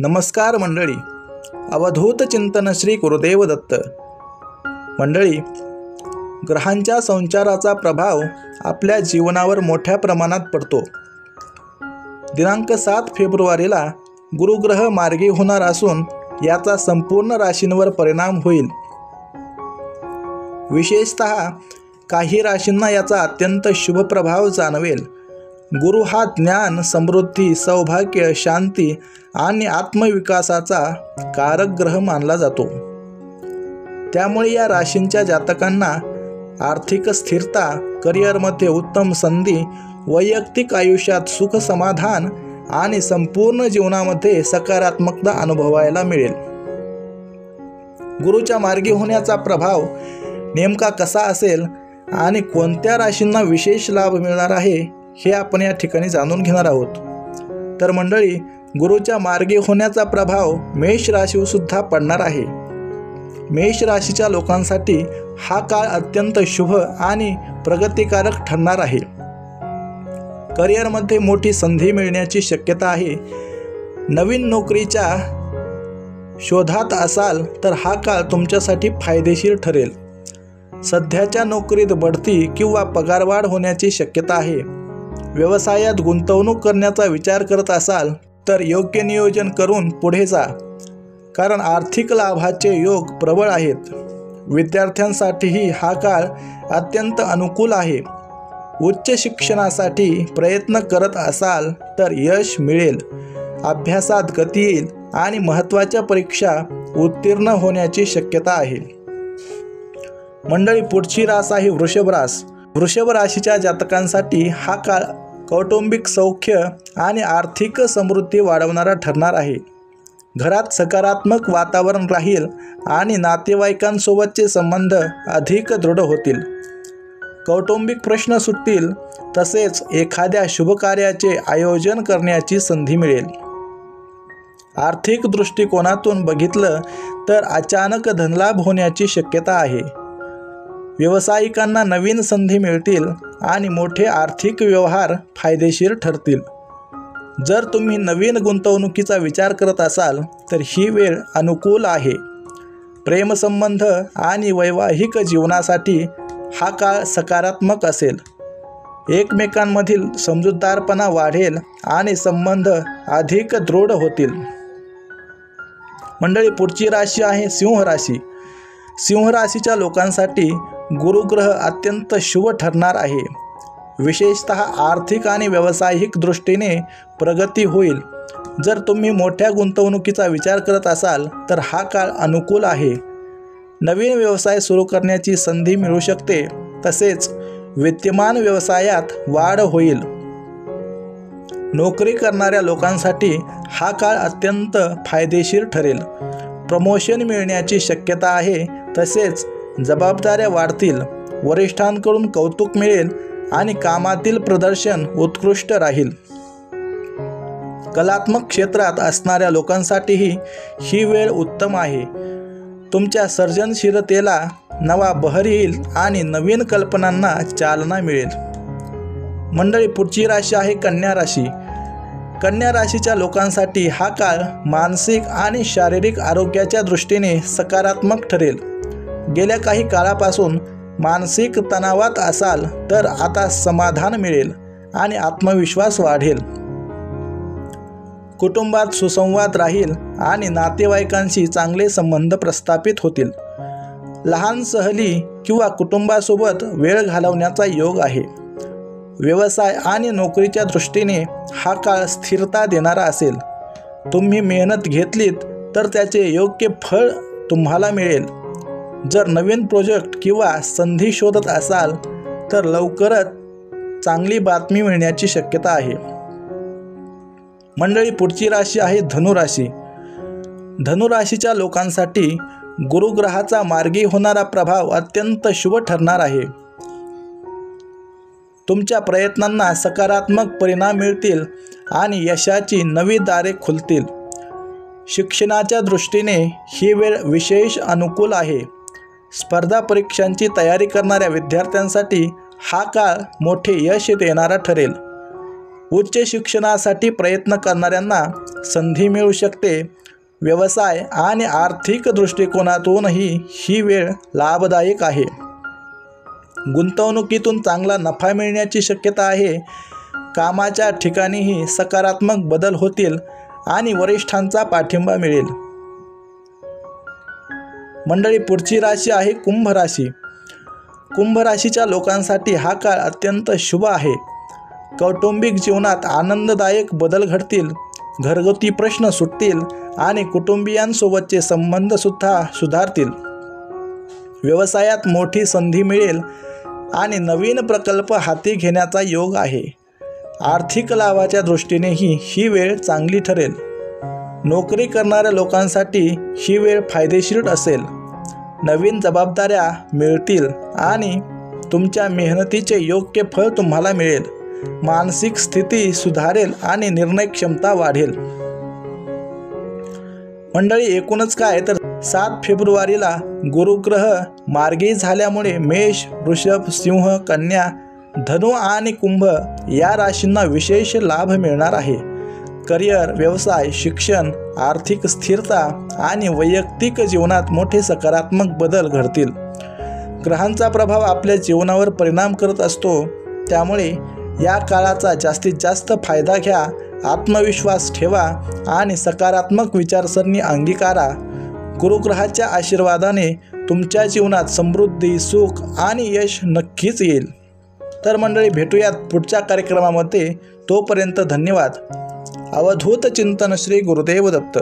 नमस्कार मंडळी. अवधूत चिंतन श्री गुरुदेव दत्त. मंडळी, ग्रहांच्या संचाराचा प्रभाव आपल्या जीवनावर मोठ्या प्रमाणात पडतो. दिनांक 7 फेब्रुवारीला गुरुग्रह मार्गी होणार असून याचा संपूर्ण राशींवर परिणाम होईल. विशेषतः काही राशींना याचा अत्यंत शुभ प्रभाव जाणवेल. गुरु हा ज्ञान, समृद्धी, सौभाग्य, शांती आणि आत्मविकासाचा कारक ग्रह मानला जातो. त्यामुळे या राशींच्या जातकांना आर्थिक स्थिरता, करिअरमध्ये उत्तम संधी, वैयक्तिक आयुष्यात सुख समाधान आणि संपूर्ण जीवनामध्ये सकारात्मकता अनुभवायला मिळेल. गुरुच्या मार्गी होण्याचा प्रभाव नेमका कसा असेल आणि कोणत्या राशींना विशेष लाभ मिळणार आहे हे आपण या ठिकाणी जाणून घेणार आहोत. तर मंडळी, गुरुच्या मार्गी होण्याचा प्रभाव मेष राशीवर सुद्धा पडणार आहे. मेष राशीच्या लोकांसाठी हा काळ अत्यंत शुभ आणि प्रगतिकारक ठरणार आहे. करिअरमध्ये मोठी संधी मिळण्याची शक्यता आहे. नवीन नोकरीच्या शोधात असाल तर हा काळ तुमच्यासाठी फायदेशीर ठरेल. सध्याच्या नोकरीत बढती किंवा पगारवाढ होण्याची शक्यता आहे. व्यवसायात गुंतवणूक करण्याचा विचार करत असाल तर योग्य नियोजन करून पुढे जा, कारण आर्थिक लाभाचे योग प्रबळ आहेत. विद्यार्थ्यांसाठीही हा काळ अत्यंत अनुकूल आहे. उच्च शिक्षणासाठी प्रयत्न करत असाल तर यश मिळेल. अभ्यासात गती येईल आणि महत्त्वाच्या परीक्षा उत्तीर्ण होण्याची शक्यता आहे. मंडळी, पुढची रास आहे वृषभ रास. वृषभ राशीच्या जातकांसाठी हा काळ कौटुंबिक सौख्य आणि आर्थिक समृद्धी वाढवणारा ठरणार आहे. घरात सकारात्मक वातावरण राहील आणि नातेवाईकांसोबतचे संबंध अधिक दृढ होतील. कौटुंबिक प्रश्न सुटतील, तसेच एखाद्या शुभकार्याचे आयोजन करण्याची संधी मिळेल. आर्थिक दृष्टिकोनातून बघितलं तर अचानक धनलाभ होण्याची शक्यता आहे. व्यावसायिकांना नवीन संधी मिळतील आणि मोठे आर्थिक व्यवहार फायदेशीर ठरतील. जर तुम्ही नवीन गुंतवणुकीचा विचार करत असाल तर ही वेळ अनुकूल आहे. प्रेमसंबंध आणि वैवाहिक जीवनासाठी हा काळ सकारात्मक असेल. एकमेकांमधील समजूतदारपणा वाढेल आणि संबंध अधिक दृढ होतील. मंडळी, पुढची राशी आहे सिंह राशी. सिंह राशीच्या लोकांसाठी गुरुग्रह अत्यंत शुभ ठरणार आहे. विशेषतः आर्थिक आणि व्यावसायिक दृष्टीने प्रगती होईल. जर तुम्ही मोठ्या गुंतवणुकीचा विचार करत असाल तर हा काळ अनुकूल आहे. नवीन व्यवसाय सुरू करण्याची संधी मिळू शकते. तसेच विद्यमान व्यवसायात वाढ होईल. नोकरी करणाऱ्या लोकांसाठी हा काळ अत्यंत फायदेशीर ठरेल. प्रमोशन मिळण्याची शक्यता आहे. तसेच जबाबदाऱ्या वाढतील. वरिष्ठांकडून कौतुक मिळेल आणि कामातील प्रदर्शन उत्कृष्ट राहील. कलात्मक क्षेत्रात असणाऱ्या लोकांसाठीही ही वेळ उत्तम आहे. तुमच्या सर्जनशीलतेला नवा बहर येईल आणि नवीन कल्पनांना चालना मिळेल. मंडळी, पुढची राशी आहे कन्या राशी. कन्या राशीच्या लोकांसाठी हा काळ मानसिक आणि शारीरिक आरोग्याच्या दृष्टीने सकारात्मक ठरेल. गेल्या काही काळापासून मानसिक तणावात असाल तर आता समाधान मिळेल आणि आत्मविश्वास वाढेल. कुटुंबात सुसंवाद राहील आणि नातेवाईकांशी चांगले संबंध प्रस्थापित होतील. लहान सहली किंवा कुटुंबासोबत वेळ घालवण्याचा योग आहे. व्यवसाय आणि नोकरीच्या दृष्टीने हा काळ स्थिरता देणारा असेल. तुम्ही मेहनत घेतलीत तर त्याचे योग्य फळ तुम्हाला मिळेल. जर नवीन प्रोजेक्ट किंवा संधी शोधत असाल तर लवकरच चांगली बातमी मिळण्याची शक्यता आहे. मंडळी, पुढची राशी आहे धनुराशी. धनुराशीच्या लोकांसाठी गुरुग्रहाचा मार्गी होणारा प्रभाव अत्यंत शुभ ठरणार आहे. तुमच्या प्रयत्नांना सकारात्मक परिणाम मिळतील आणि यशाची नवी दारे खुलतील. शिक्षणाच्या दृष्टीने ही वेळ विशेष अनुकूल आहे. स्पर्धा परीक्षांची तयारी करणाऱ्या विद्यार्थ्यांसाठी हा काळ मोठे यश देणारा ठरेल. उच्च शिक्षणासाठी प्रयत्न करणाऱ्यांना संधी मिळू शकते. व्यवसाय आणि आर्थिक दृष्टिकोनातूनही ही वेळ लाभदायक आहे. गुंतवणुकीतून चांगला नफा मिळण्याची शक्यता आहे. कामाच्या ठिकाणीही सकारात्मक बदल होतील आणि वरिष्ठांचा पाठिंबा मिळेल. मंडळी, पुढची राशी आहे कुंभ राशी. कुंभ राशीच्या लोकांसाठी हा काळ अत्यंत शुभ आहे. कौटुंबिक जीवनात आनंददायक बदल घडतील. घरगुती प्रश्न सुटतील आणि कुटुंबियांसोबतचे संबंधसुद्धा सुधारतील. व्यवसायात मोठी संधी मिळेल आणि नवीन प्रकल्प हाती घेण्याचा योग आहे. आर्थिक लाभाच्या दृष्टीनेही ही वेळ चांगली ठरेल. नोकरी करणाऱ्या लोकांसाठी ही वेळ फायदेशीर असेल. नवीन जबाबदाऱ्या मिळतील आणि तुमच्या मेहनतीचे योग्य फळ तुम्हाला मिळेल. मानसिक स्थिती सुधारेल आणि निर्णय क्षमता वाढेल. मंडळी, एकूणच काय तर 7 फेब्रुवारीला गुरुग्रह मार्गी झाल्यामुळे मेष, वृषभ, सिंह, कन्या, धनु आणि कुंभ या राशींना विशेष लाभ मिळणार आहे. करिअर, व्यवसाय, शिक्षण, आर्थिक स्थिरता आणि वैयक्तिक जीवनात मोठे सकारात्मक बदल घडतील. ग्रहांचा प्रभाव आपल्या जीवनावर परिणाम करत असतो, त्यामुळे या काळाचा जास्तीत जास्त फायदा घ्या. आत्मविश्वास ठेवा आणि सकारात्मक विचारसरणी अंगीकारा. गुरुग्रहाच्या आशीर्वादाने तुमच्या जीवनात समृद्धी, सुख आणि यश नक्कीच येईल. तर मंडळी, भेटूयात पुढच्या कार्यक्रमामध्ये. तोपर्यंत धन्यवाद. अवधूत चिंतन श्री गुरुदेव दत्त.